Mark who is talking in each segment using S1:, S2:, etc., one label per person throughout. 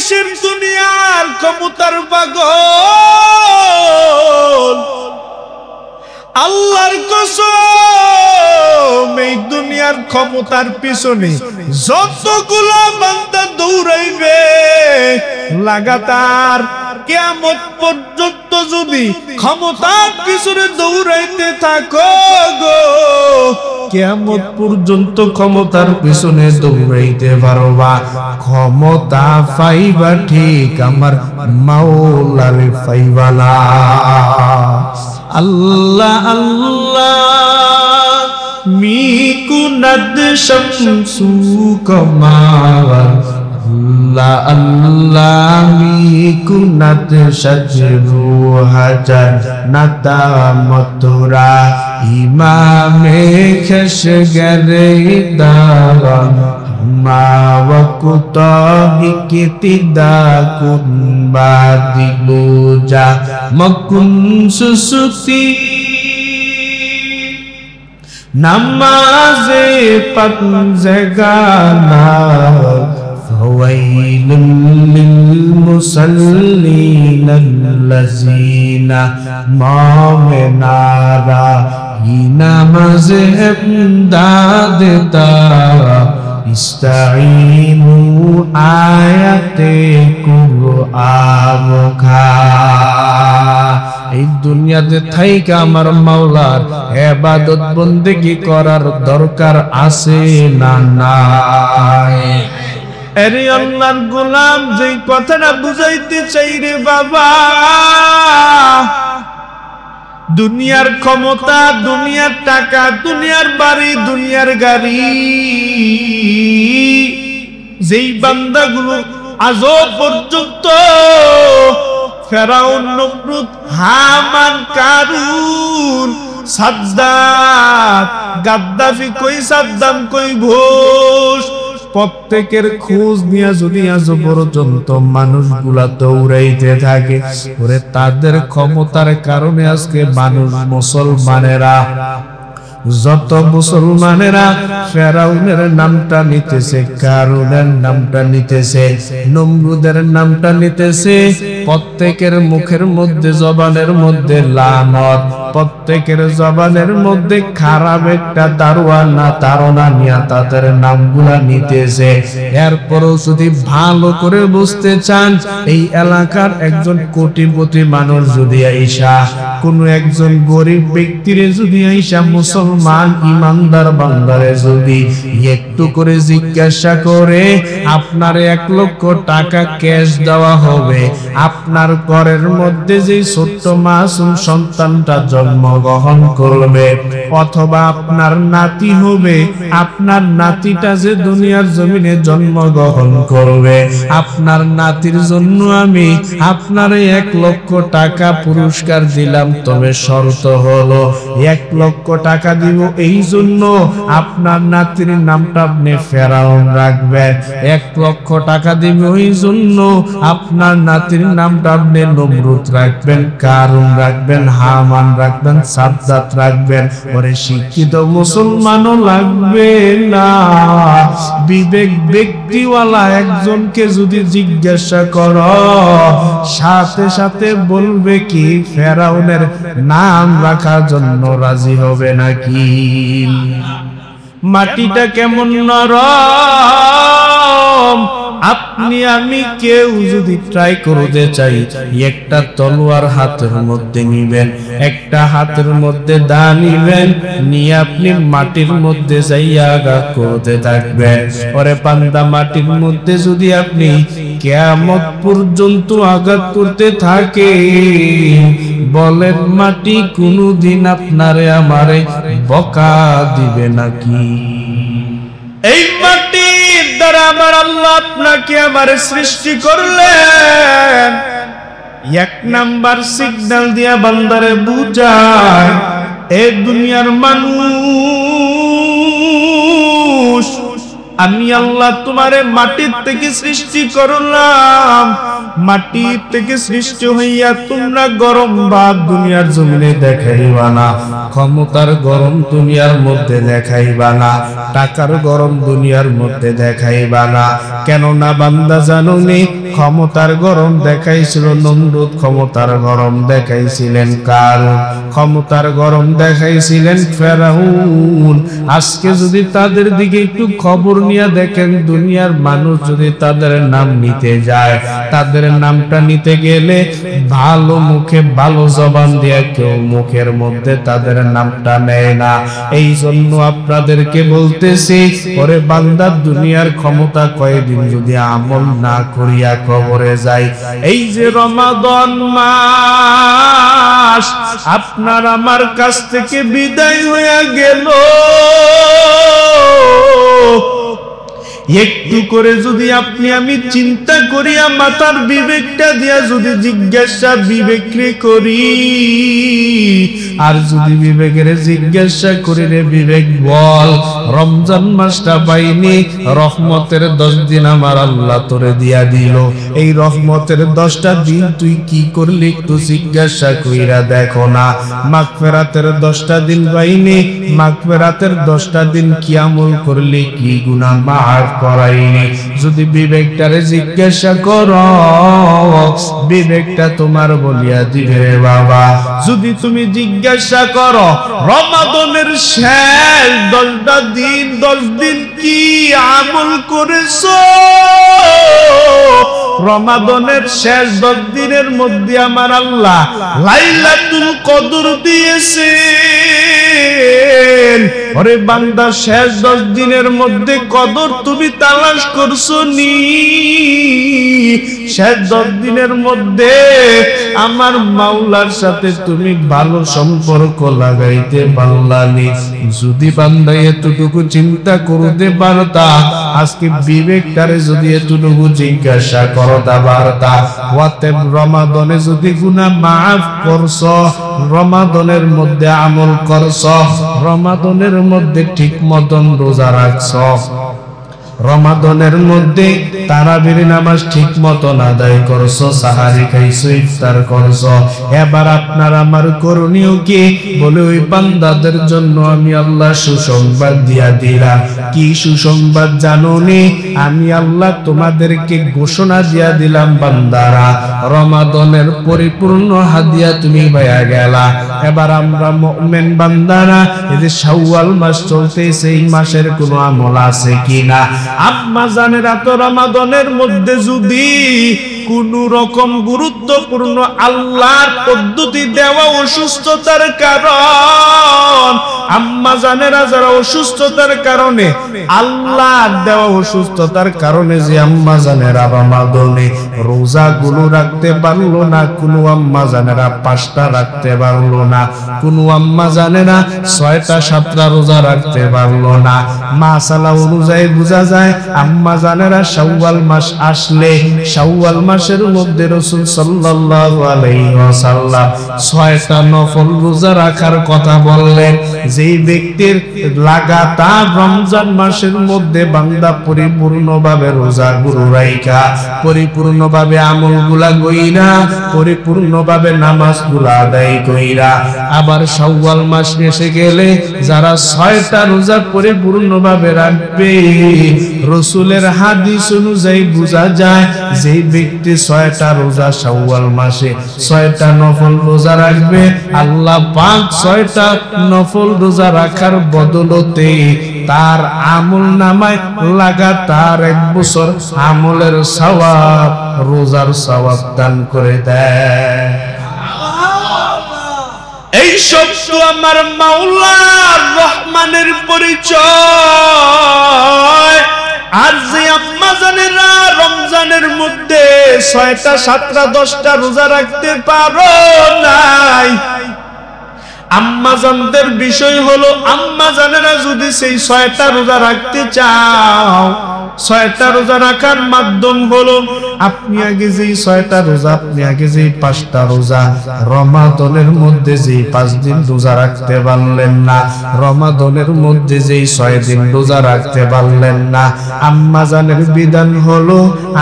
S1: কিসের দুনিয়ার ক্ষমতার পাগল? আল্লাহর কসম, এই দুনিয়ার ক্ষমতার পিছনে যতগুলো বান্দা দৌড়াইবে লাগাতার কিয়ামত পর্যন্ত যদি ক্ষমতার পিছনে দৌড়াইতে থাকো গো, কিয়ামত পর্যন্ত ক্ষমতার পিছনে দৌড়াইতে পারবা। ক্ষমতা পাইবা ঠিক, আমার মাওলারে পাইবা না। আল্লাহ আল্লাহ মিকুনাদ শামসু কমার, আল্লাহ আল্লাহ মিকুনাদ শাজরু হাজার নাতা মথুরা ইমামে খশগরে দারান মা ওয়াকুত হিকিতিদা কুন বাদিবুজা মকুন সুসুতি নামাজে পাঞ্জগানা ফাওয়াইলুল লিল মুসাল্লিন আল্লাযিনা মা'মিনারা নামাজে ইমদাদতা ইস্তাঈনু আয়াতে কুরআন খা। এই দুনিয়াতে থাইকা আমার মাওলার ইবাদত বন্দেগি করার দরকার আছে না নাই? আরে আল্লাহর গোলাম, যে কথাটা বুঝাইতে চাই রে বাবা, দুনিয়ার ক্ষমতা, দুনিয়ার টাকা, দুনিয়ার বাড়ি, দুনিয়ার গাড়ি, যেই বান্দাগুলো আজও পর্যন্ত ফেরাউন, নমরুদ, হামান, কারুন, সাদ্দাত, গাদ্দাফি কই, সাদ্দাম কই, ঘোষ, প্রত্যেকের খোঁজ নিয়ে যদি আজ পর্যন্ত মানুষগুলা দৌড়াইতে থাকে, ওরে তাদের ক্ষমতার কারণে আজকে মানুষ, মুসলমানেরা, যত মুসলমানেরা ফেরাউনের নামটা নিতেছে, কারুনের নামটা নিতেছে, নমরুদের নামটা নিতেছে, প্রত্যেকের মুখের মধ্যে, জবানের মধ্যে লানত, প্রত্যেকের জবানের মধ্যে খারাপ একটা ধারণা নিয়ে তাদের নামগুলা নিতেছে। এরপরও যদি ভালো করে বুঝতে চান, এই এলাকার একজন কোটিপতি মানুষ যদি আইসা, কোন একজন গরিব ব্যক্তির যদি আইসা, মুসলমান ইমানদার বান্দারে যদি একটু করে জিজ্ঞাসা করে, আপনার 1 লক্ষ টাকা ক্যাশ দেওয়া হবে, আপনার ঘরের মধ্যে যে ছোট্ট মাসুম সন্তানটা জন্মগ্রহণ করবে, অথবা আপনার নাতি হবে, আপনার নাতিটা যে দুনিয়ার জমিনে জন্মগ্রহণ করবে, আপনার নাতির জন্য আমি আপনার 1 লক্ষ টাকা পুরস্কার দিলাম, তবে শর্ত হলো 1 লক্ষ টাকা দিব, এই জন্য আপনার নাতির নামটা আপনি ফেরাউন রাখবেন। 1 লক্ষ টাকা দিব, এই জন্য আপনার নাতির নামটা আপনি নমরুদ রাখবেন, কারুন রাখবেন, হামান রাখবেন, সাদ্দাত রাখবেন। ওরে শিক্ষিত মুসলমানও লাগবে না, বিবেক ব্যক্তিওয়ালা একজনকে যদি জিজ্ঞাসা করো, সাথে সাথে বলবে কি ফেরাউনের নাম রাখার জন্য রাজি হবে নাকি? মাটিটা কেমন নরম, আপনি আমি কেউ যদি ট্রাই করতে চাই, একটা তলোয়ার হাতের মধ্যে নিবেন, একটা হাতের মধ্যে দা নিবেন, নিয়ে আপনি মাটির মধ্যে যাইয়া আঘাত করতে থাকবেন। পরে পান্দা মাটির মধ্যে যদি আপনি কিয়ামত পর্যন্ত আঘাত করতে থাকে, বলেন মাটি কোনদিন আপনারে আমারে বকা দিবে নাকি? এই মাটির দ্বারা আমার আল্লাহ আপনাকে আমার সৃষ্টি করলেন, 1 নাম্বার সিগন্যাল দিয়া বান্দারে বুঝায়, এ দুনিয়ার মানুষ, আমি আল্লাহ তোমারে মাটির থেকে সৃষ্টি করলাম, মাটির থেকে সৃষ্টি হইয়া তোমরা গরম ভাত দুনিয়ার জমিনে দেখাইবা না, ক্ষমতার গরম দুনিয়ার মধ্যে দেখাইবা না, টাকার গরম দুনিয়ার মধ্যে দেখাইবা না। কেননা বান্দা জানোনি, ক্ষমতার গরম দেখাইছিল নমরুদ, ক্ষমতার গরম দেখাইছিলেন কারুন, ক্ষমতার গরম দেখাইছিলেন ফেরাউন। আজকে যদি তাদের দিকে একটু খবর নিয়ে দেখেন, দুনিয়ার মানুষ যদি তাদের নাম নিতে যায়, তাদের নামটা নিতে গেলে ভালো মুখে ভালো জবান দিয়ে কেউ মুখের মধ্যে তাদের নামটা নেয় না। এই জন্য আপনাদেরকে বলতেছি, ওরে বান্দা, দুনিয়ার ক্ষমতা কয়েকদিন যদি আমল না করিয়া কবরে যায়, এই যে রমাদান মাস আপনার আমার কাছ থেকে বিদায় হয়ে গেল, একটু করে যদি আপনি আমি চিন্তা করিয়া মাথার বিবেকটা দিয়া যদি জিজ্ঞাসা বিবেকরে করি, আর যদি বিবেকের জিজ্ঞাসা করি, রে বিবেক বল, রমজান মাসটা পাইনি, রহমতের 10 দিন আমার আল্লাহ তোরে দিয়া দিল, এই রহমতের 10টা দিন তুই কি করলি একটু জিজ্ঞাসা কইরা দেখো না। মাগফিরাতের 10টা দিন পাইনি, মাগফিরাতের 10টা দিন কি আমল করলি, কি গুনাহ মাফ করাইনি, যদি বিবেকটারে জিজ্ঞাসা করো, বিবেকটা তোমার বলিয়া দিবে রে বাবা। যদি তুমি জিজ্ঞাসা করো রমাদানের শেষ 10টা দিন, 10 দিন কি আমল করেছো, রমাদানের শেষ 10 দিনের মধ্যে আমার আল্লাহ লাইলাতুল কদর দিয়েছেন। ওরে বান্দা, শেষ 10 দিনের মধ্যে কদর তুমি তালাশ করছো নি? শেষ 10 দিনের মধ্যে আমার মাওলার সাথে তুমি ভালো সম্পর্ক লাগাইতে পারলানি? যদি বান্দা এতটুকু চিন্তা করতে পারতা, আজকে বিবেকটারে যদি এতটুকু জিজ্ঞাসা করতে পারতা, ওয়াতে রমাদানে যদি গুনাহ মাফ করছো, রমাদানের মধ্যে আমল করছো, রমাদানের মধ্যে ঠিক মতন রোজা রাখছো, রমাদানের মধ্যে তারাবির নামাজ ঠিক মতন আদায় করছো, সাহারি খাইছো, ইফতার করছো, এবার আপনার আমার করণীয় কি? বলে ওই বান্দাদের জন্য আমি আল্লাহ সুসংবাদ দিয়া দিলাম। কি সুসংবাদ জানোনি? আমি আল্লাহ তোমাদেরকে ঘোষণা দিয়া দিলাম, বান্দারা, রমাদানের পরিপূর্ণ হাদিয়া তুমি পাইয়া গেলা। এবার আমরা মুমিন বান্দারা, এই যে শাওয়াল মাস চলতেছে, এই মাসের কোনো আমল আছে কিনা? আম্মা জানেরা, তো রমাদানের মধ্যে যদি কোন রকম গুরুত্বপূর্ণ আল্লাহর পদ্ধতি দেওয়া অসুস্থতার কারণ, আম্মা জানেরা যারা অসুস্থতার কারণে, আল্লাহ দেওয়া অসুস্থতার কারণে যে আম্মা জানেরা রমাদানে রোজাগুলো রাখতে পারলো না, কোন আম্মা জানেরা 5টা রাখতে পারলো না, কোন আম্মা জানেরা 6টা 7টা রোজা রাখতে পারলো না। মাসালা অনুযায়ী বোঝা যায় আম্মা জানেরা শাওয়াল মাস আসলে, শাওয়াল মাসের মধ্যে রাসূল সাল্লাল্লাহু আলাইহি ওয়াসাল্লাম 6টা নফল রোজা রাখার কথা বললেন। যেই ব্যক্তির লাগাতার রমজান মাসের মধ্যে বান্দা পরিপূর্ণভাবে রোজাগুলো রাখা, পরিপূর্ণভাবে আমলগুলা কইরা, পরিপূর্ণভাবে নামাজগুলা আদায় কইরা, আবার শাওয়াল মাস এসে গেলে যারা 6টা রোজা পরিপূর্ণভাবে রাখবে, রাসূলের হাদিস অনুযায়ী বোঝা যায় যে ব্যক্তি 6টা রোজা শাওয়াল মাসে 6টা নফল রোজা রাখবে, আল্লাহ পাক 6টা নফল রোজা রাখার বদলতে তার আমল নামায় লাগাতার 1 বছর আমলের সওয়াব, রোজার সওয়াব দান করে দেয়। এই সব তো আমার মাওলার রহমানের পরিচয়। আর যে আম্মা জানেরা রমজানের মধ্যে 6টা 7টা 10টা রোজা রাখতে পারো নাই, আম্মা জানদের বিষয় হলো, আম্মা জানেরা যদি সেই 6টা রোজা রাখতে চাও, 6টা রোজা রাখার মাধ্যম হলো আপনি আগে যেই 6টা রোজা, আপনি আগে যেই 5টা রোজা রমাদানের মধ্যে যেই 5 দিন রোজা রাখতে পারলেন না, রমাদানের মধ্যে যেই 6 দিন রোজা রাখতে পারলেন না, আম্মা জানের বিধান হলো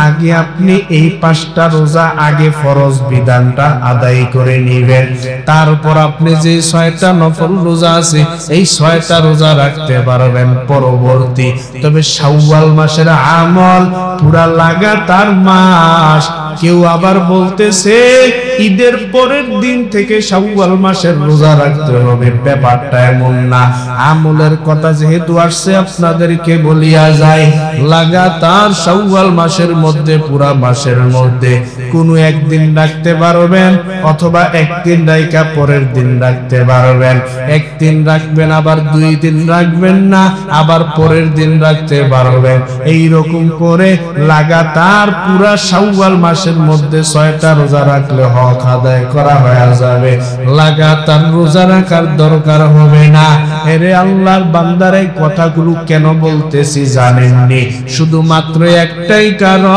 S1: আগে আপনি এই 5টা রোজা আগে ফরজ বিধানটা আদায় করে নেবেন, তারপর আপনি যে 6টা নফল রোজা আছে এই 6টা রোজা রাখতে পারবেন পরবর্তী। তবে শাওয়াল মাসের মাসের আমল পুরা লাগাতার মাস। কেউ আবার বলতেছে ঈদের পরের দিন থেকে শাওয়াল মাসের রোজা রাখতে হবে। ব্যাপারটা এমন না। আমলের কথা যেহেতু আসছে আপনাদেরকে বলিয়া যায়, লাগাতার শাওয়াল মাসের মধ্যে পুরা মাসের মধ্যে কোনো একদিন রাখতে পারবেন, অথবা একদিন রাইখা পরের দিন রাখতে পারবেন। একদিন রাখবেন, আবার 2 দিন রাখবেন না, আবার পরের দিন রাখতে পারবেন। এই রকম করে লাগাতার পুরা শাওয়াল মাসের মধ্যে 6টা রোজা রাখলে হক আদায় করা হয়ে যাবে। লাগাতার রোজা রাখার দরকার হবে না। এরে আল্লাহর বান্দার এই কথাগুলো কেন বলতেছি জানেননি? শুধুমাত্র একটাই কারণ,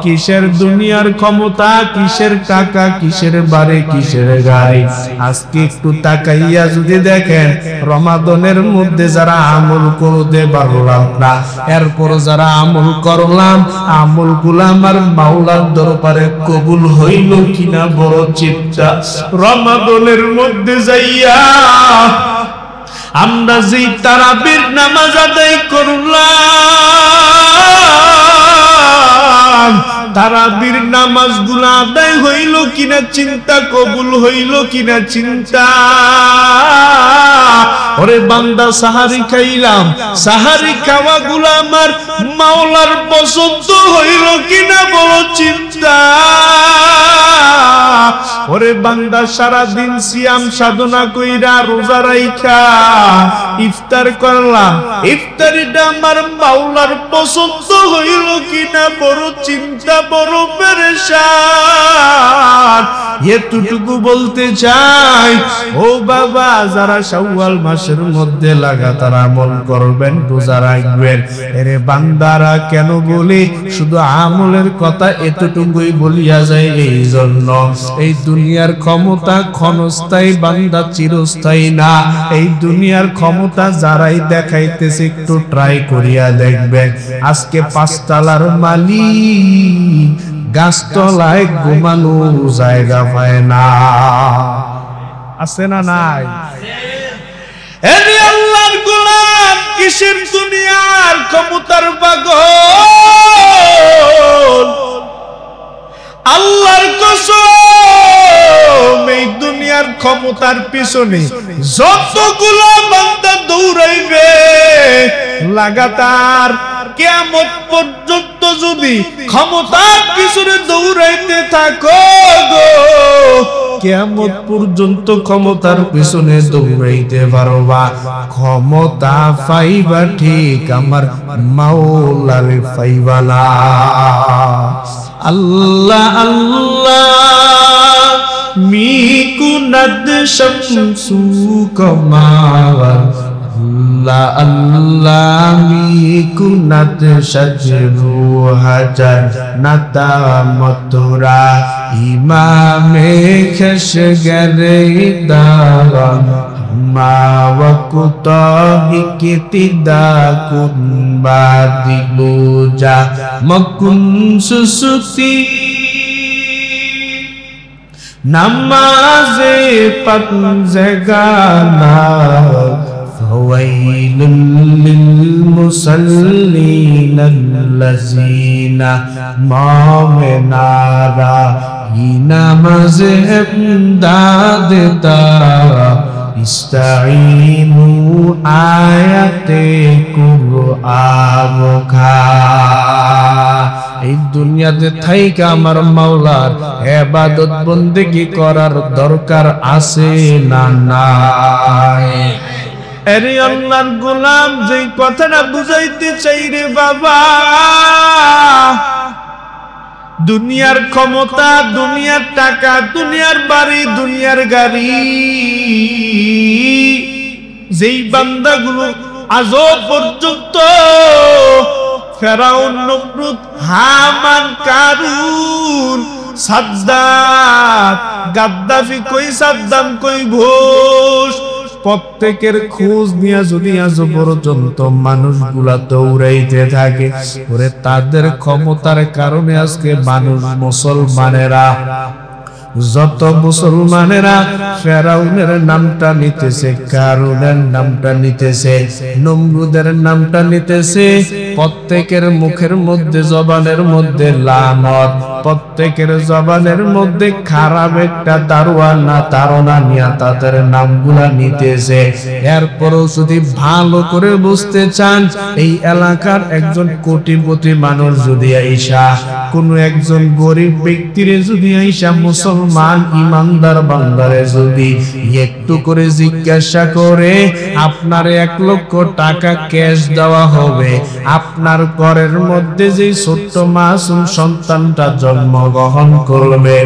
S1: কিসের দুনিয়ার ক্ষমতা, কিসের টাকা, কিসের বাড়ি, কিসের গাড়ি। আজকে একটু তাকাইয়া যদি দেখেন, রমাদানের মধ্যে যারা আমল করতে পারলাম না, এরপর যারা আমল করলাম, আমলগুলো আমার মাওলার দরবারে কবুল হইল কিনা বড় চিন্তা। রমাদানের মধ্যে যাইয়া আমরা যে তারাবির নামাজ আদায় করলাম, তারাবির নামাজগুলো আদায় হইল কিনা চিন্তা, কবুল হইল কিনা চিন্তা। ওরে বান্দা, সাহারি খাইলাম, সাহারি খাওয়াগুলো আমার মাওলার পছন্দ হইল কিনা বড় চিন্তা। ওরে বান্দা, সারা দিন সিয়াম সাধনা কইরা রোজা রাইখা ইফতার করলাম, ইফতারিটা আমার মাওলার পছন্দ হইল কিনা বড় চিন্তা, বড় পেরেশান। এতটুকু বলতে চাই, ও বাবা, যারা শাওয়াল মাসের মধ্যে লাগাতার আমল করবেন, রোজা রাখবেন, এরে বান্দারা কেন বলি, শুধু আমলের কথা এতটুকুই বলিয়া যায় এই জন্য, এই দুনিয়ার ক্ষমতা ক্ষণস্থায়ী, বান্দা চিরস্থায়ী না। এই দুনিয়ার ক্ষমতা যারাই দেখাইতেছে একটু ট্রাই করিয়া দেখবেন। আজকে 5 তলার মালিক গাছতলায় ঘুমানো জায়গা পায় না। আছে না নাই? আল্লাহর গোলাম, কিসের দুনিয়ার ক্ষমতার পাগল? আল্লাহর কসম, এই দুনিয়ার ক্ষমতার পিছনে যতগুলো বান্দা দৌড়াইবে লাগাতার, কিয়ামত পর্যন্ত যদি ক্ষমতার পিছনে দৌড়াইতে থাকো গো, কিয়ামত পর্যন্ত ক্ষমতার পিছনে দৌড়াইতে পারবা। ক্ষমতা পাইবা ঠিক, আমার মাওলারে পাইবা না। আল্লাহ আল্লাহ মিকুনাদ শামসু কমাওয়ার, আল্লাহ আল্লাহ মিকুনাদ শাজরু হাজার নাতা মথুরা, ইমামে খশগরে দাওয়ান মা ওয়াকুত হিকিতিদা কুন বাদিলুজা মকুন সুসুতি নামাজে পাঞ্জগানা, ফাওয়াইলুল লিল মুসাল্লিন আল্লাযিনা মা মেনারা নামাজে ইমদাদ তারা, ইস্তাঈনু আয়াতে কুরআন খা। এই দুনিয়াতে থাইকা আমার মাওলার ইবাদত বন্দেগি করার দরকার আছে না নাই? আরে আল্লাহর গোলাম, যে কথাটা বুঝাইতে চাই রে বাবা, দুনিয়ার ক্ষমতা, দুনিয়ার টাকা, দুনিয়ার বাড়ি, দুনিয়ার গাড়ি, যেই বান্দাগুলো আজও পর্যন্ত ফেরাউন, নমরুদ, হামান, কারুন, সাদ্দাত, গাদ্দাফি, কই সাদ্দাম, কই ঘোষ, প্রত্যেকের খোঁজ নিয়ে যদি আজ পর্যন্ত মানুষগুলা দৌড়াইতে থাকে, ওরে তাদের ক্ষমতার কারণে আজকে মানুষ, মুসলমানেরা যত মুসলমানেরা ফেরাউনের নামটা নিতেছে, কারুনের নামটা নিতেছে, নমরুদের নামটা নিতেছে, প্রত্যেকের মুখের মধ্যে জবানের মধ্যে লানত, প্রত্যেকের জবানের মধ্যে খারাপ একটা তাড়না নিয়ে তাদের নামগুলা নিতেছে। এরপরও যদি ভালো করে বুঝতে চান, এই এলাকার একজন কোটিপতি মানুষ যদি আইসা কোন একজন গরিব ব্যক্তিরে যদি আইসা মুসলমান ইমানদার বান্দারে যদি একটু করে জিজ্ঞাসা করে, আপনার 1 লক্ষ টাকা ক্যাশ দেওয়া হবে, আপনার ঘরের মধ্যে যে ছোট্ট মাসুম সন্তানটা জন্মগ্রহণ করবে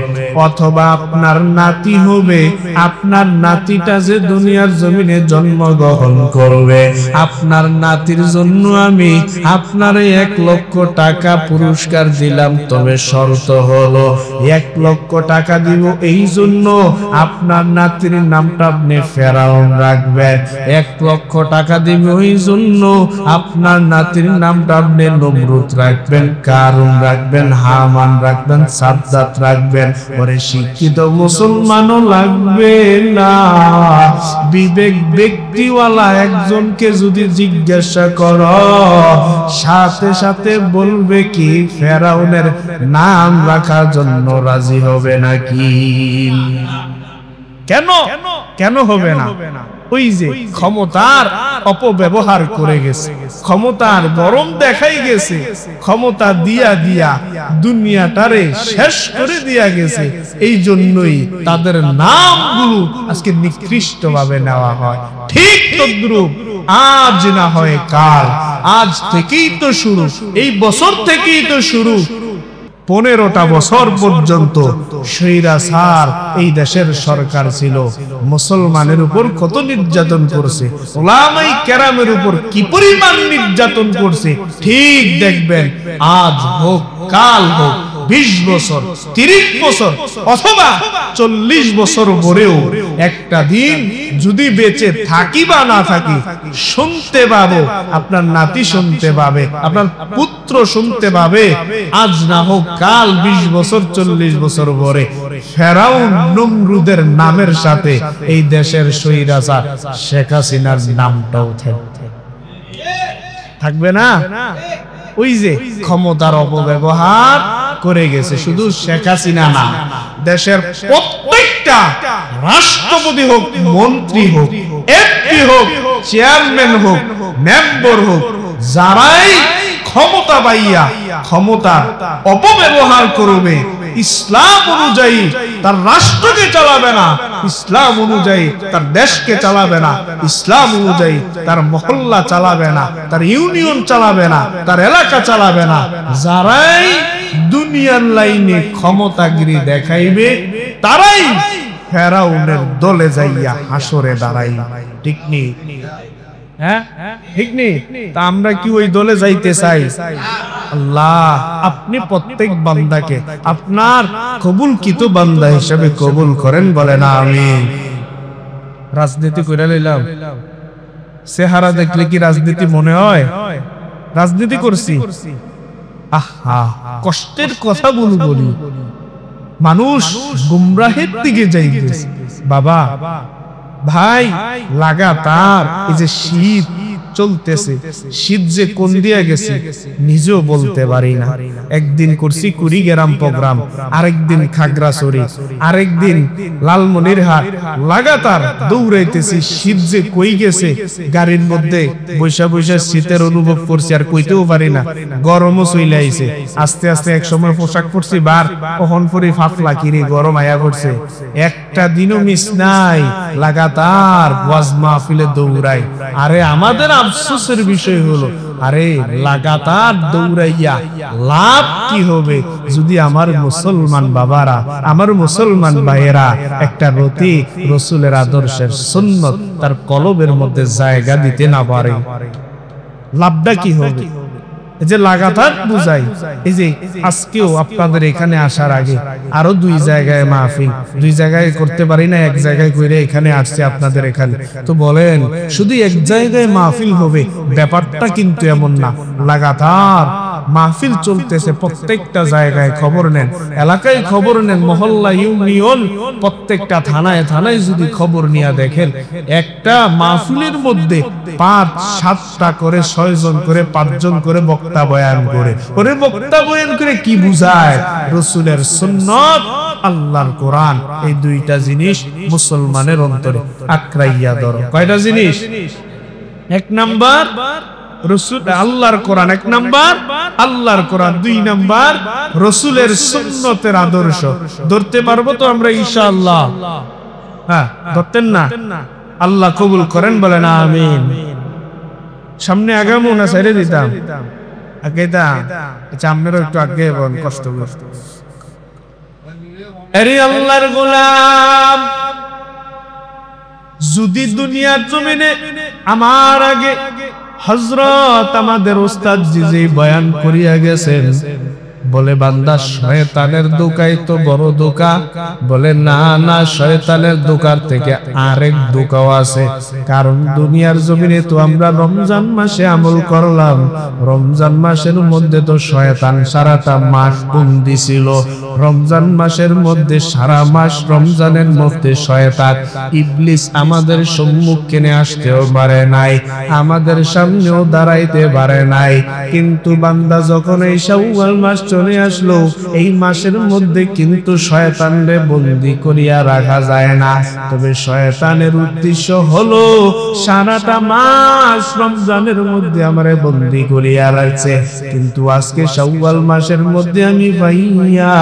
S1: অথবা আপনার নাতি হবে, আপনার নাতিটা যে দুনিয়ার জমিনে জন্মগ্রহণ করবে, আপনার নাতির জন্য আমি আপনার 1 লক্ষ টাকা পুরস্কার দিলাম, তবে শর্ত হলো 1 লক্ষ টাকা দিব এই জন্য আপনার নাতির নামটা আপনি ফেরাউন রাখবেন, 1 লক্ষ টাকা দিব এই জন্য আপনার নাতির নামটা আপনি নমরুদ রাখবেন, কারুন রাখবেন, হামান রাখবেন, সাদ্দাত রাখবেন। পরে শিক্ষিত মুসলমানও লাগবে না, বিবেক ব্যক্তিওয়ালা একজনকে যদি জিজ্ঞাসা করো, সাথে সাথে বলবে কি ফেরাউনের নাম রাখার জন্য রাজি হবে নাকি? কেন কেন হবে না? ওই যে ক্ষমতার অপব্যবহার করে গেছে, ক্ষমতার গরম দেখাই গেছে, ক্ষমতা দিয়া দিয়া দুনিয়াটারে শেষ করে দিয়া গেছে। এই জন্যই তাদের নামগুলো আজকে নিকৃষ্ট ভাবে নেওয়া হয়। ঠিক তদ্রূপ আজ না হয় কাল, আজ থেকেই তো শুরু, এই বছর থেকেই তো শুরু। 15টা বছর পর্যন্ত স্বৈরাচার এই দেশের সরকার ছিল, মুসলমানের উপর কত নির্যাতন করছে, উলামায়ে কেরামের উপর কি পরিমাণ নির্যাতন করছে। ঠিক দেখবেন আজ হোক কাল হোক, 20 বছর 30 বছর অথবা 40 বছর পরেও একটা দিন যদি বেঁচে থাকি বা না থাকি, শুনতে পাবো, আপনার নাতি শুনতে পাবে, আপনার পুত্র শুনতে পাবে, আজ না হোক কাল 20 বছর 40 বছর পরে ফেরাউন নমরুদের নামের সাথে এই দেশের স্বৈরাচার শেখ হাসিনার নামটাও থাকবে না। ওই যে ক্ষমতার অপব্যবহার করে গেছে, শুধু শেখ হাসিনা না, দেশের প্রত্যেকটা রাষ্ট্রপতি হোক, মন্ত্রী হোক, এমপি হোক, চেয়ারম্যান হোক, মেম্বার হোক, যারাই ক্ষমতা পাইয়া ক্ষমতার অপব্যবহার করবে, ইসলাম অনুযায়ী তার রাষ্ট্রকে চালাবে না, ইসলাম অনুযায়ী তার দেশকে চালাবে না, ইসলাম অনুযায়ী তার মহল্লা চালাবে না, তার ইউনিয়ন চালাবে না, তার এলাকা চালাবে না, যারাই দুনিয়ার লাইনে ক্ষমতাগিরি দেখাইবে, তারাই ফেরাউনের দলে যাইয়া হাসরে দাঁড়াই। ঠিক নেই? হ্যাঁ ঠিক নেই? তা আমরা কি ওই দলে যাইতে চাই? আল্লাহ আপনি প্রত্যেক বান্দাকে আপনার কবুলকৃত বান্দা হিসেবে কবুল করেন, বলেন আমিন। রাজনীতি কইরা লইলাম, চেহারা দেখলে কি রাজনীতি মনে হয়? রাজনীতি করছি, আহা কষ্টের কথা বলি, মানুষ গুমরাহের দিকে যাইতেছে। বাবা ভাই লাগাতার এই যে শীত চলতেছে, শীত যে কোন দিয়া গেছে নিজেও বলতে পারি না। একদিন করছি কুড়িগ্রাম প্রোগ্রাম, আরেকদিন খাগড়াছড়ি, আরেকদিন লালমনিরহাট, লাগাতার দৌড়াইতেছি। শীত যে কই গেছে, গাড়ির মধ্যে বৈশা বৈশা শীতের অনুভব করছি, আর কইতেও পারি না। গরমও চলে আইছে, আস্তে আস্তে এক সময় পোশাক পরছি বার, কখন পরি ফাফলা কিরে গরম আয়া করছে। একটা দিনও মিস নাই, লাগাতার ওয়াজ মাহফিলে দৌড়াই। আরে আমাদের আফসোসের বিষয় হলো, আরে লাগাতার দৌড়াইয়া লাভ কি হবে যদি আমার মুসলমান বাবারা, আমার মুসলমান ভাইয়েরা একটা রতি রসুলের আদর্শের সুন্নত তার কলবের মধ্যে জায়গা দিতে না পারে? লাভটা কি হবে? এই যে লাগাতার বুঝাই, এই যে আজকেও আপনাদের এখানে আসার আগে আরো 2 জায়গায় মাহফিল, 2 জায়গায় করতে পারি না, এক জায়গায় কইরে এখানে আসছে আপনাদের এখানে। তো বলেন শুধু এক জায়গায় মাহফিল হবে, ব্যাপারটা কিন্তু এমন না। লাগাতার মাহফিল চলতেছে, প্রত্যেকটা জায়গায় খবর নেন, এলাকায় খবর নেন, মহল্লা, ইউনিয়ন, প্রত্যেকটা থানায় থানায় যদি খবর নিয়ে দেখেন, একটা মাহফিলের মধ্যে 5-7টা করে, 6 জন করে, 5 জন করে বক্তা বয়ান করে। ওরে বক্তা বয়ান করে কি বুঝায়? রাসূলের সুন্নাত, আল্লাহর কোরআন, এই দুইটা জিনিস মুসলমানের অন্তরে আঁকড়াইয়া ধরো। কয়টা জিনিস? 1 নাম্বার রাসূল, আল্লাহর কোরআন 1 নাম্বার, আল্লাহর কোরআন 2 নাম্বার, রাসূলের সুন্নতের আদর্শ। ধরতে পারবো তো আমরা ইনশাআল্লাহ? হ্যাঁ, ধরতেন না? আল্লাহ কবুল করেন, বলেন আমিন। সামনে আগামো না ছেড়ে দিতাম? আগে দা, আচ্ছা আপনারা একটু আগে বলেন, কষ্ট করে। আরে আল্লাহর গোলাম, যদি দুনিয়ার জমিনে আমার আগে হযরত আমাদের উস্তাদ জি যে বয়ান করিয়া গেছেন, বলে বান্দা শয়তানের দোকাই তো বড় দোকা। বলে না না, শয়তানের দোকার থেকে আরেক দোকাও আছে। কারণ দুনিয়ার জমিনে তো আমরা রমজান মাসে আমল করলাম, রমজান মাসের মধ্যে তো শয়তান সারাটা মাস বন্দী ছিল। রমজান মাসের মধ্যে সারা মাস রমজানের মধ্যে শয়তান ইবলিস আমাদের সম্মুখে আসতেও পারে নাই, আমাদের সামনেও দাঁড়াইতে পারে নাই। কিন্তু বান্দা যখন এই শাওয়াল মাস চলে আসলো, এই মাসের মধ্যে কিন্তু শয়তানরে বন্দী করিয়া রাখা যায় না। তবে শয়তানের উদ্দেশ্য হলো সারাটা মাস রমজানের মধ্যে আমারে বন্দী করিয়া রাখছে, কিন্তু আজকে শাওয়াল মাসের মধ্যে আমি পাইয়া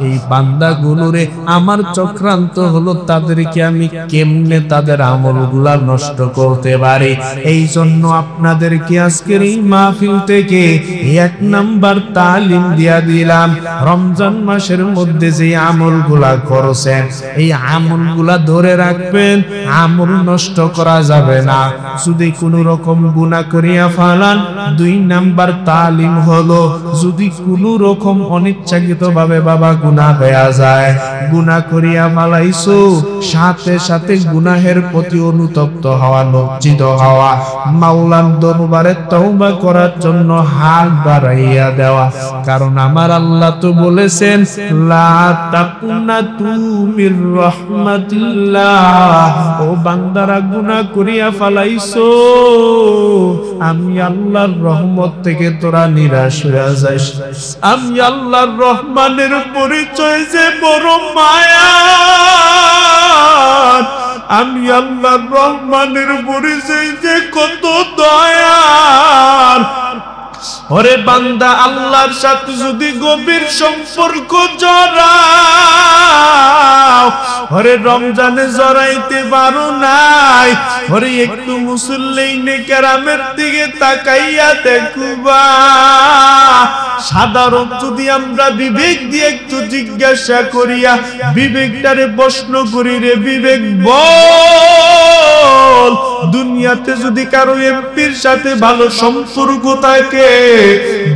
S1: এই বান্দাগুলোরে আমার চক্রান্ত হলো তাদেরকে আমি কেমনে তাদের আমলগুলা নষ্ট করতে পারি। এই জন্য আপনাদেরকে আজকের এই মাহফিল থেকে 1 নাম্বার তালিম দিয়া দিলাম। রমজান মাসের মধ্যে যে আমলগুলা করছেন, এই আমলগুলা ধরে রাখবেন, আমল নষ্ট করা যাবে না। যদি কোনো রকম গুনাহ করিয়া ফেলান, 2 নাম্বার তালিম হলো, যদি কোনো রকম অনিচ্ছাকৃতভাবে বাবা গুনাহ হয়ে যায়, গুনাহ করিয়া ফেলাইছো, সাথে সাথে গুনাহের প্রতি অনুতপ্ত হওয়া, লজ্জিত হওয়া, মাওলার দরবারে তওবা করার জন্য হাত বাড়াইয়া দেওয়া। কারণ আমার আল্লাহ তো বলেছেন, লা তাকুনাতু মির রাহমাতিল্লাহ। ও বান্দারা, গুনাহ করিয়া ফেলাইছো, আমি আল্লাহর রহমত থেকে তোরা নিরাশ হয়ে যাস। আমি আল্লাহর রহমানের পরিচয় যে বড় মায়া, আমি আল্লাহর রহমানের পরিচয় যে কত দয়া। ওরে বান্দা, আল্লাহর সাথে যদি গভীর সম্পর্ক জড়াও, ওরে রমজানে জড়াইতে পারো নাই, ওরে একটু মুসল্লিনে কেরামের দিকে তাকাইয়া দেখবা। সাধারণ যদি আমরা বিবেক দিয়ে একটু জিজ্ঞাসা করিয়া বিবেকটারে প্রশ্ন করি, রে বিবেক বল, দুনিয়াতে যদি কারো এমপির সাথে ভালো সম্পর্ক থাকে,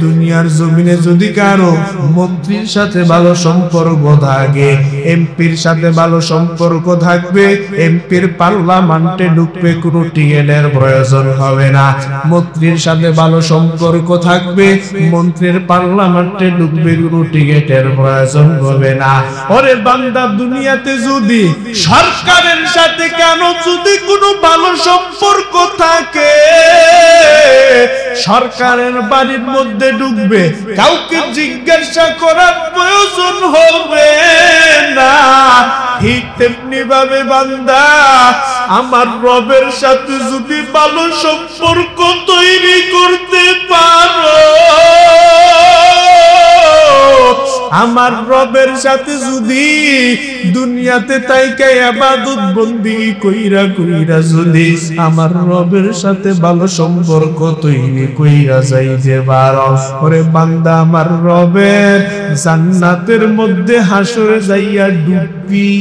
S1: দুনিয়ার জমিনে যদি কারো মন্ত্রীর সাথে ভালো সম্পর্ক থাকে, এমপির সাথে ভালো সম্পর্ক থাকবে, এমপির পার্লামেন্টে ঢুকবে, কোনো টিকেটের প্রয়োজন হবে না। মন্ত্রীর সাথে ভালো সম্পর্ক থাকবে, মন্ত্রীর পার্লামেন্টে ঢুকবে, কোনো টিকেটের প্রয়োজন হবে না। ওরে বান্দা, দুনিয়াতে যদি সরকারের সাথে কেন যদি কোনো ভালো সম্পর্ক থাকে, সরকারের বাড়ির মধ্যে ঢুকবে, কাউকে জিজ্ঞাসা করার প্রয়োজন হবে না। ঠিক তেমনি ভাবে বান্দা, আমার রবের সাথে যদি ভালো সম্পর্ক তৈরি করতে পারো, আমার রবের সাথে যদি দুনিয়াতে তাইকে ইবাদত বন্দি কইরা কইরা যদি আমার রবের সাথে ভালো সম্পর্ক তৈরি কইরা যাইতে পারো, ওরে বান্দা, আমার রবের জান্নাতের মধ্যে হাসরে যাইয়া ডুববি,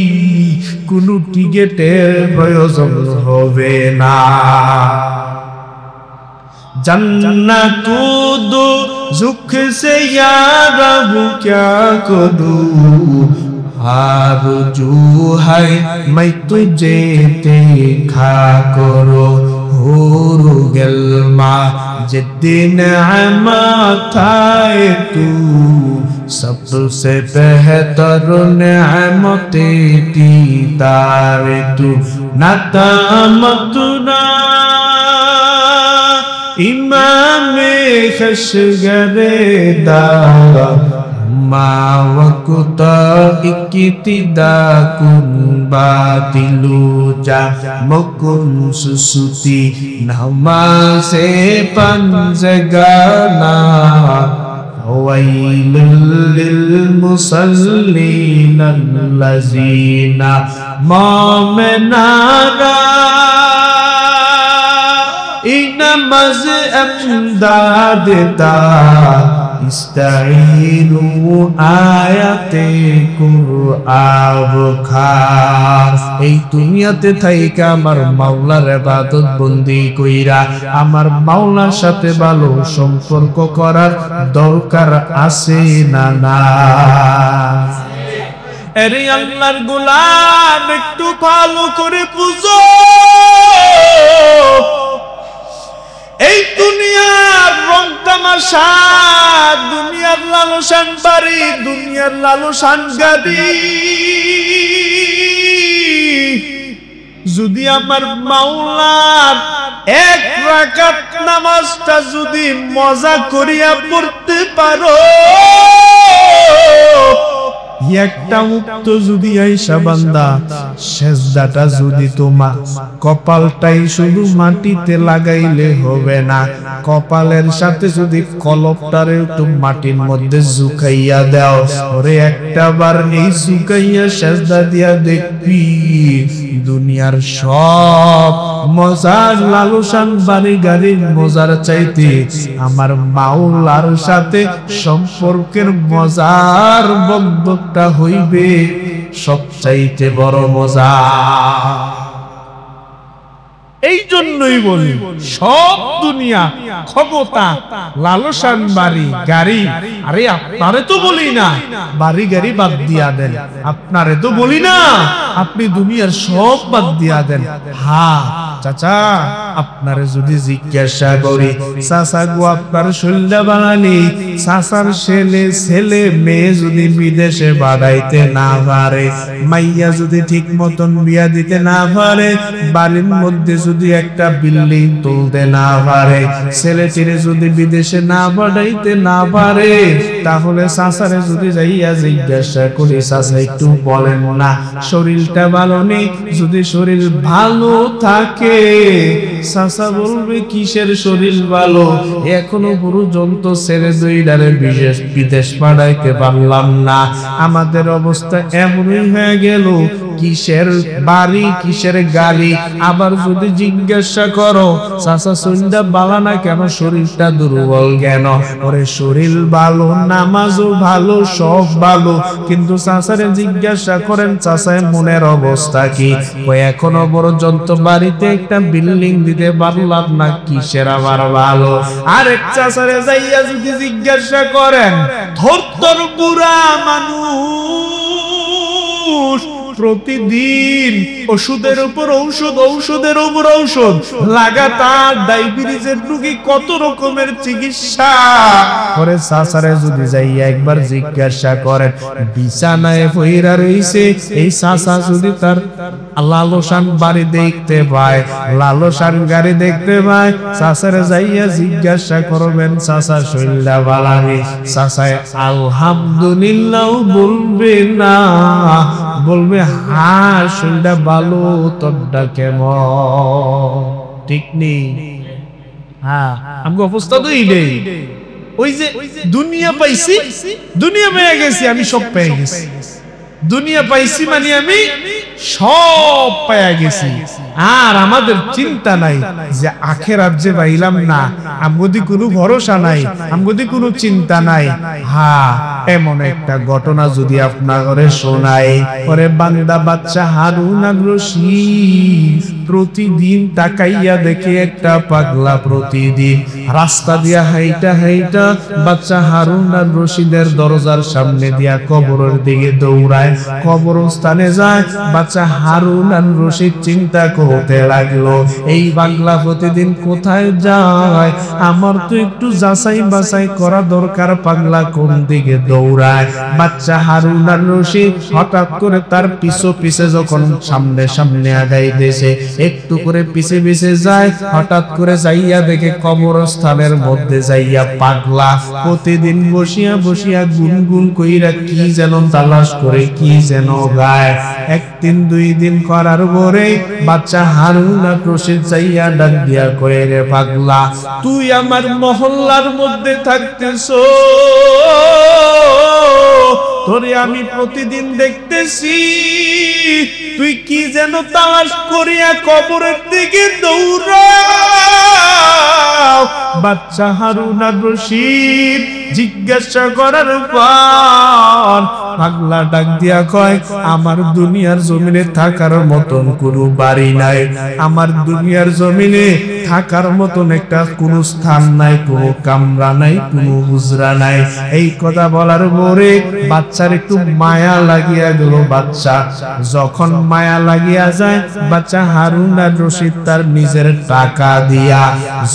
S1: কোনো টিকেটের প্রয়োজন হবে না। जन्नतु दो झुक से यार वो क्या करूं, आरज़ू है मैं तुझे देखा करो, हुर गलमा जितनी नेमत है तू सबसे बेहतर नेमत दीदार तू नतमतुना इमाम खशगरे दा मा वक़्त इक्तिदा कुन बातिलु जा मुकुन सुसुती नमाज़े पंजगाना वैलुल लिल मुसल्लीन अल्लज़ीना मोमिनारा इनमज़ अमदादता इस्ताईनु आयाते कुरआन खार এই দুনিয়াতে থাইকা আমার মাওলার ইবাদত বন্দি কইরা আমার মাওলার সাথে ভালো সম্পর্ক করার দরকার আছে না না আরে আল্লাহর গোলাম একটু ভালো করে বুঝো এই দুনিয়ার রং তামাশা দুনিয়ার লালসান বাড়ি দুনিয়ার লালসান গাড়ি যদি আমার মাওলার এক রাকাত নামাজটা যদি মজা করিয়া পড়তে পারো একটা মুক্ত যদি আইসা বান্দা সেজদাটা যদি তোমার কপালটাই শুধু মাটিতে লাগাইলে হবে না কপালের সাথে যদি কলপটারে একটু মাটির মধ্যে ঝুঁকাইয়া দাও ওরে একটাবার এই ঝুঁকাইয়া সেজদা দিয়া দেখবি দুনিয়ার সব মজার লালসান বাড়ি গাড়ির মজার চাইতে আমার মাওলার সাথে সম্পর্কের মজার বন্ধনটা হইবে সবচাইতে বড় মজা এই জন্যই বলি সব দুনিয়া ক্ষমতা লালসান বাড়ি গাড়ি আরে আপনারে তো বলি না বাড়ি গাড়ি বাদ দিয়া দেন আপনারে তো বলি না আপনি দুনিয়ার সব বাদ দিয়া দেন হ্যাঁ চাচা আপনারে যদি জিজ্ঞাসা করি চাচা গো আপনার শরীরটা বানালি চাচার ছেলে মেয়ে যদি বিদেশে বাড়াইতে না পারে মাইয়া যদি ঠিক মতন বিয়া দিতে না পারে বাড়ির মধ্যে যদি একটা বিল্ডিং তুলতে না পারে ছেলেটিরে যদি বিদেশে না পাঠাইতে না পারে তাহলে চাচারে যদি যাইয়া জিজ্ঞাসা করি চাচা একটু বলেন না শরীরটা ভালো নেই যদি শরীর ভালো থাকে চাচা বলবে কিসের শরীর ভালো এখনো পর্যন্ত ছেলে দুইটারে বিদেশ পাঠাইতে পারলাম না আমাদের অবস্থা এমনই হয়ে গেল কিসের বাড়ি কিসের গাড়ি আবার যদি জিজ্ঞাসা করো চাচা শরীরটা ভালো না কেন শরীরটা দুর্বল কেন ওরে শরীর ভালো নামাজও ভালো সব ভালো কিন্তু চাচারে জিজ্ঞাসা করেন চাচার মনের অবস্থা কি ওই এখনো পর্যন্ত বাড়িতে একটা বিল্ডিং দিতে পারলাম না কিসের আমার ভালো আরেক চাচারে যাইয়া যদি জিজ্ঞাসা করেন ধরতর বুড়া মানুষ প্রতিদিন ওষুধের উপর ঔষধ ঔষধের উপর ঔষধ লাগাতার ডায়াবেটিসের রোগী কত রকমের চিকিৎসা করে চাচারে যদি যাইয়া একবার জিজ্ঞাসা করেন বিছানায় পইরা রইছে এই চাচা যদি তার লালসান বাড়ি দেখতে পায় লালসান গাড়ি দেখতে পায় চাচারে যাইয়া জিজ্ঞাসা করবেন চাচা শরীরটা ভালো নেই চাচায় আলহামদুলিল্লাহ বলবে না বলবে হ্যাঁ শরীরটা ভালো তোরটা কেমন ঠিক নেই হ্যাঁ আমগো অবস্থা তো এইটাই ওই যে দুনিয়া পাইছি দুনিয়া পেয়ে গেছি আমি সব পেয়ে গেছি দুনিয়া পাইছি মানে আমি সব পেয়ে গেছি আর আমাদের চিন্তা নাই যে আখিরাত যে পাইলাম না আমগদি কোনো ভরসা নাই আমগদি কোনো চিন্তা নাই হ্যাঁ এমন একটা ঘটনা যদি আপনারে শোনাই ওরে বান্দা বাচ্চা হারুন আর রশিদ প্রতিদিন তাকাইয়া দেখে একটা পাগলা প্রতিদিন রাস্তা দিয়া হাইটা হাইটা বাচ্চা হারুন আর রশিদের দরজার সামনে দিয়া কবরের দিকে দৌড়ায় কবরস্থানে যায় বাচ্চা হারুন আর রশিদ চিন্তা করে হতে লাগলো। এই পাগলা প্রতিদিন কোথায় যায়? আমার তো একটু যাচাই বাছাই করা দরকার, পাগলা কোন দিকে দৌড়ায়। বাচ্চা হারুন আর রশিদ হঠাৎ করে তার পিছু পিছে যখন সামনে সামনে আগাইতেছে, একটু করে পিছে পিছে যায়, হঠাৎ করে যাইয়া দেখে কবরস্থানের মধ্যে যাইয়া পাগলা প্রতিদিন বসিয়া বসিয়া গুনগুন কইরা কি যেন তালাশ করে, কি যেন গায়। একদিন দুই দিন করার পরে বাচ্চা হারুন আর রশিদ যাইয়া ডাক দিয়া কয়ে, রে পাগলা, তুই আমার মহল্লার মধ্যে থাকতেছো, তোরে আমি প্রতিদিন দেখতেছি তুই কি যেন তালাশ করিয়া কবরের দিকে দৌড়াও। বাচ্চা হারুন আর রশিদ জিজ্ঞাসা করার পর পাগলা ডাক দিয়া কয়, আমার দুনিয়ার জমিনে থাকার মতন কোনো বাড়ি নাই, আমার দুনিয়ার জমিনে থাকার মতন একটা কোনো স্থান নাই, কোনো কামরা নাই, কোনো হুজরা নাই। এই কথা বলার পরে বাচ্চার একটু মায়া লাগিয়া গেল। বাচ্চা যখন মায়া লাগিয়া যায়, বাচ্চা হারুন আর রশিদ তার নিজের টাকা দিয়া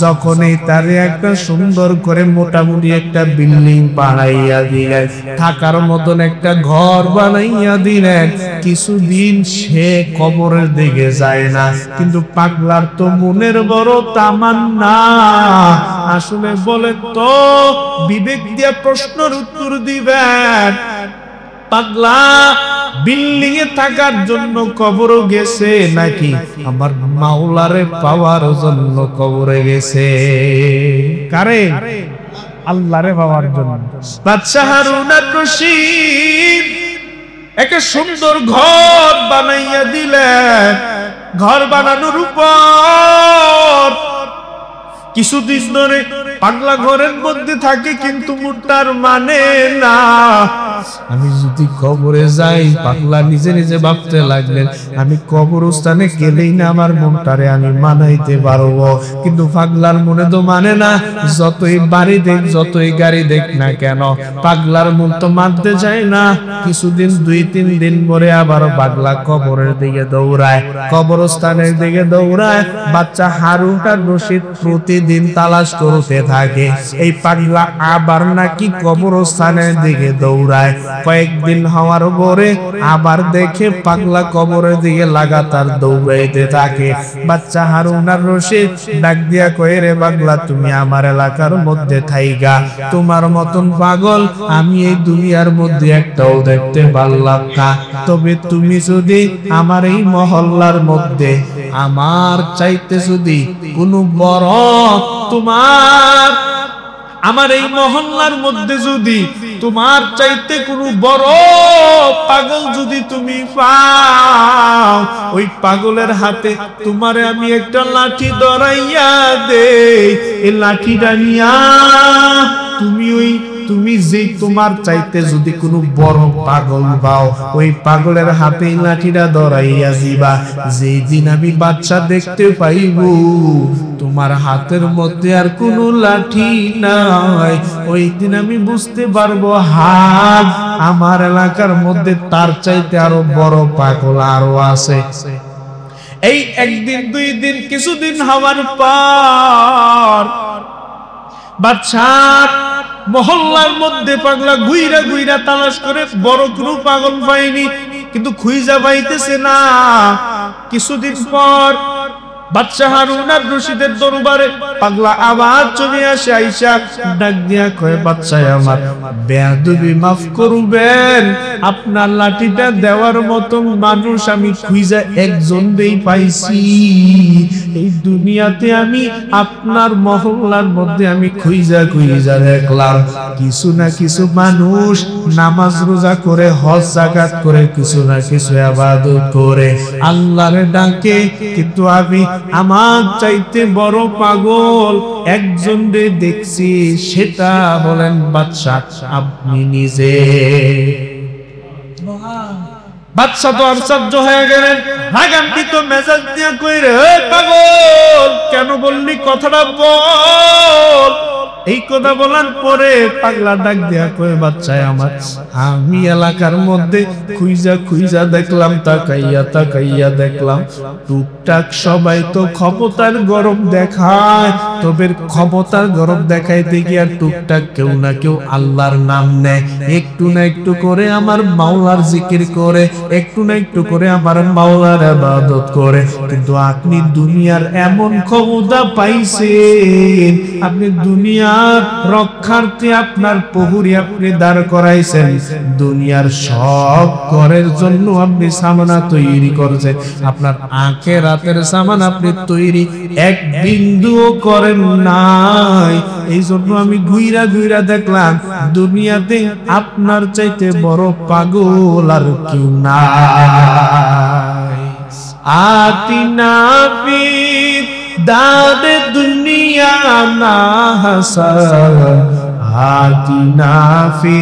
S1: যখনই তারে একটা সুন্দর করে মোটামুটি একটা বিল্ডিং বানাইয়া দিলেন, থাকার মতন একটা ঘর বানাইয়া দিলেন, কিছুদিন সে কবরের দিকে যায় না। কিন্তু পাগলার তো মনের বড় তামান্না। আসলে বলে তো, বিবেক দিয়া প্রশ্নের উত্তর দিবেন। পাগলা বিল্ডিং এ থাকার জন্য কবরও গেছে নাকি আমার মাওলারে পাওয়ার জন্য কবরে গেছে? কারে? আল্লাহরে পাওয়ার জন্য। বাদশা হারুন আর রশিদ একটা সুন্দর ঘর বানাইয়া দিলেন। ঘর বানানোর উপর কিছুদিন ধরে পাগলা ঘরের মধ্যে থাকে, কিন্তু তার মানে না আমি যদি কবরে যাই। পাগলা নিজে নিজে ভাবতে লাগলেন, আমি কবরস্থানে গেলেই না আমার মনটারে আমি মানাইতে পারবো। কিন্তু পাগলার মনে তো মানে না, যতই বাড়ি দেখ যতই গাড়ি দেখ না কেন, পাগলার মন তো মানতে চায় না। কিছুদিন দুই তিন দিন পরে আবার পাগলা কবরের দিকে দৌড়ায়, কবরস্থানের দিকে দৌড়ায়। বাচ্চা হারুন আর রশিদ প্রতিদিন তালাশ করতে থাকে। এই পাগলা আবার নাকি কবরস্থানের দিকে দৌড়ায়। কয়েকদিন হওয়ার পরে আবার দেখে পাগলা কবরের দিকে লাগাতার দৌড়াইতে থাকে। বাচ্চা হারুন আর রশিদ ডাক দিয়া কয়ে, রে পাগলা, তুমি আমার এলাকার মধ্যে থাইগা, তোমার মতন পাগল আমি এই দুনিয়ার মধ্যে একটাও দেখতে পারলাম না। তবে তুমি যদি আমার এই মহল্লার মধ্যে আমার চাইতে যদি কোনো বড় তোমার আমার এই মহল্লার মধ্যে যদি তোমার চাইতে কোনো বড় পাগল যদি তুমি পাও, ওই পাগলের হাতে তোমারে আমি একটা লাঠি ধরাইয়া দেই। এই লাঠিটা নিয়া তুমি যে তোমার চাইতে যদি কোনো বড় পাগল পাও, ওই পাগলের হাতে লাঠিটা ধরাইয়া দিবা। যেই দিন আমি বাচ্চা দেখতে পাইব তোমার হাতের মধ্যে আর কোনো লাঠি নাই, ওই দিন আমি বুঝতে পারবো হাত আমার এলাকার মধ্যে তার চাইতে আরো বড় পাগল আরো আছে। এই একদিন দুই দিন কিছুদিন হওয়ার পর বাচ্চা মহল্লার মধ্যে পাগলা গুইরা গুইরা তালাশ করে বড় কোনো পাগল পাইনি, কিন্তু খুঁজা পাইতেছে না। কিছুদিন পর বাদশা হারুন আর রশিদের দরবারে পাগলা আবার চলে আসে। আইসা ডাক দিয়া কয়, বাদশা আমার বেয়াদবি মাফ করবেন, আপনার লাঠিটা দেওয়ার মতো মানুষ আমি খুঁজা একজনই পাইছি। এই দুনিয়াতে আমি আপনার মহল্লার মধ্যে আমি খুঁজা দেখলাম কিছু না কিছু মানুষ নামাজ রোজা করে, হজ যাকাত করে, কিছু না কিছু ইবাদত করে, আল্লাহর ডাকে, কিন্তু আমি আমার চাইতে বড় পাগল একজনরে দেখছি, সেটা বলেন বাদশা আপনি নিজে। বাদশা তো আশ্চর্য হয়ে গেলেন, রাগান্বিত মেজাজ দিয়া কইরে, পাগল কেন বললি কথাটা বল। এই কথা বলার পরে পাগলা ডাক দেয়া কয়, বাচ্চায় আমার, আমি এলাকার মধ্যে খুঁজা খুঁজা দেখলাম, তাকাইয়া দেখলাম টুকটাক সবাই তো ক্ষমতার গরব দেখায়, তবে ক্ষমতার গরব দেখাইতে গিয়ে টুকটাক কেউ না কেউ আল্লাহর নাম নেয়, একটু না একটু করে আমার মাওলার জিকির করে, একটু না একটু করে আমার মাওলার ইবাদত করে। কিন্তু আপনি দুনিয়ার এমন ক্ষমতা পাইছেন, আপনি দুনিয়ার রক্ষার্থে আপনার প্রহরী আপনি দাঁড় করাইছেন, দুনিয়ার সব ঘরের জন্য আপনি সামানা তৈরি করেছেন, আপনার আখিরাতের সামান আপনি তৈরি এক বিন্দুও করেন নাই। এই জন্য আমি ঘুইরা ঘুইরা দেখলাম দুনিয়াতে আপনার চাইতে বড় পাগল আর কেউ নাই। আতিনা ফি দারে দুনিয়া না হাসান, আতিনা ফি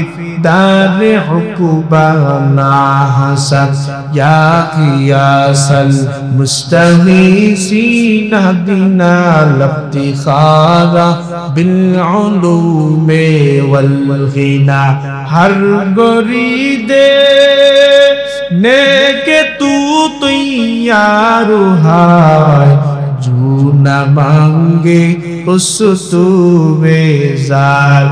S1: দারে উকুবা না হাসান, ইয়া কিয়াসাল মুস্তাগীসিনা দিনা লফতিখারা বিল উলুমে ওয়াল গিনা। হর গরিদে নেকে তু তৈয়ার হায়, जो न मांगे उस तू बेजार।